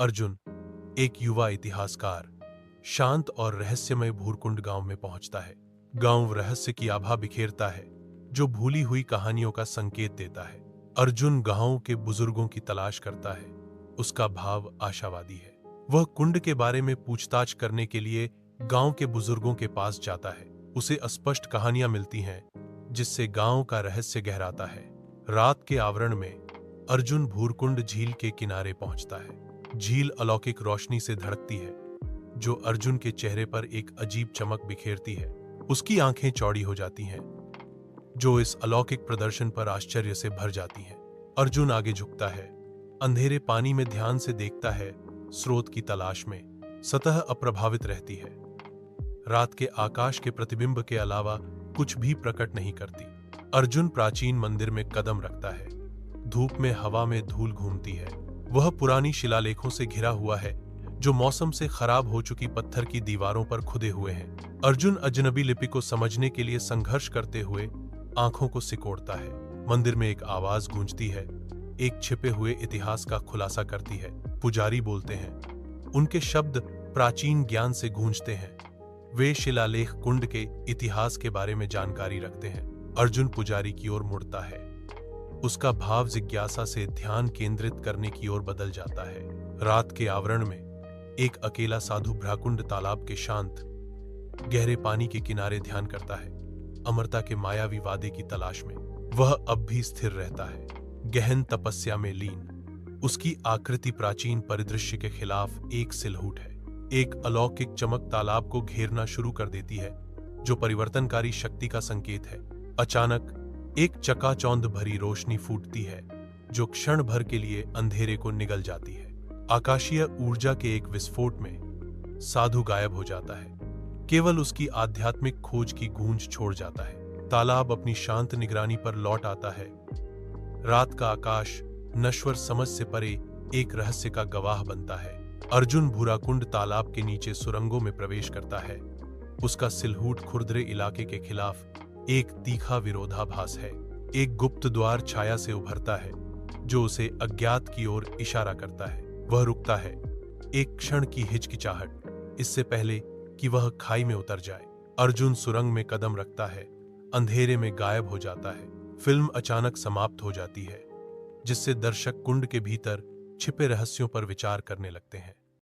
अर्जुन, एक युवा इतिहासकार, शांत और रहस्यमय भूरकुंड गांव में पहुंचता है। गांव रहस्य की आभा बिखेरता है, जो भूली हुई कहानियों का संकेत देता है। अर्जुन गांव के बुजुर्गों की तलाश करता है। उसका भाव आशावादी है। वह कुंड के बारे में पूछताछ करने के लिए गांव के बुजुर्गों के पास जाता है। उसे अस्पष्ट कहानियां मिलती हैं, जिससे गांव का रहस्य गहराता है। रात के आवरण में अर्जुन भूरकुंड झील के किनारे पहुंचता है। झील अलौकिक रोशनी से धड़कती है, जो अर्जुन के चेहरे पर एक अजीब चमक बिखेरती है। उसकी आंखें चौड़ी हो जाती हैं, जो इस अलौकिक प्रदर्शन पर आश्चर्य से भर जाती हैं। अर्जुन आगे झुकता है, अंधेरे पानी में ध्यान से देखता है। स्रोत की तलाश में सतह अप्रभावित रहती है। रात के आकाश के प्रतिबिंब के अलावा कुछ भी प्रकट नहीं करती। अर्जुन प्राचीन मंदिर में कदम रखता है। धूप में हवा में धूल घूमती है। वह पुरानी शिलालेखों से घिरा हुआ है, जो मौसम से खराब हो चुकी पत्थर की दीवारों पर खुदे हुए हैं। अर्जुन अजनबी लिपि को समझने के लिए संघर्ष करते हुए आंखों को सिकोड़ता है। मंदिर में एक आवाज गूंजती है, एक छिपे हुए इतिहास का खुलासा करती है। पुजारी बोलते हैं। उनके शब्द प्राचीन ज्ञान से गूंजते हैं। वे शिलालेख कुंड के इतिहास के बारे में जानकारी रखते हैं। अर्जुन पुजारी की ओर मुड़ता है। उसका भाव जिज्ञासा से ध्यान केंद्रित करने की ओर बदल जाता है। रात के आवरण में एक अकेला साधु भ्राकुंड तालाब के शांत गहरे पानी के किनारे ध्यान करता है। अमरता के मायावी वादे की तलाश में वह अब भी स्थिर रहता है, गहन तपस्या में लीन। उसकी आकृति प्राचीन परिदृश्य के खिलाफ एक सिलहूट है। एक अलौकिक चमक तालाब को घेरना शुरू कर देती है, जो परिवर्तनकारी शक्ति का संकेत है। अचानक एक चकाचौंध भरी रोशनी फूटती है, जो क्षण भर के लिए अंधेरे को निगल जाती है। आकाशीय ऊर्जा के एक विस्फोट में साधु गायब हो जाता है। केवल उसकी आध्यात्मिक खोज की गूंज छोड़ जाता है। तालाब अपनी शांत निगरानी पर लौट आता है। रात का आकाश नश्वर समझ से परे एक रहस्य का गवाह बनता है। अर्जुन भूराकुंड तालाब के नीचे सुरंगों में प्रवेश करता है। उसका सिलहूट खुरदरे इलाके के खिलाफ एक तीखा विरोधाभास है। एक गुप्त द्वार छाया से उभरता है, जो उसे अज्ञात की ओर इशारा करता है। वह रुकता है, एक क्षण की हिचकिचाहट, इससे पहले कि वह खाई में उतर जाए। अर्जुन सुरंग में कदम रखता है, अंधेरे में गायब हो जाता है। फिल्म अचानक समाप्त हो जाती है, जिससे दर्शक कुंड के भीतर छिपे रहस्यों पर विचार करने लगते हैं।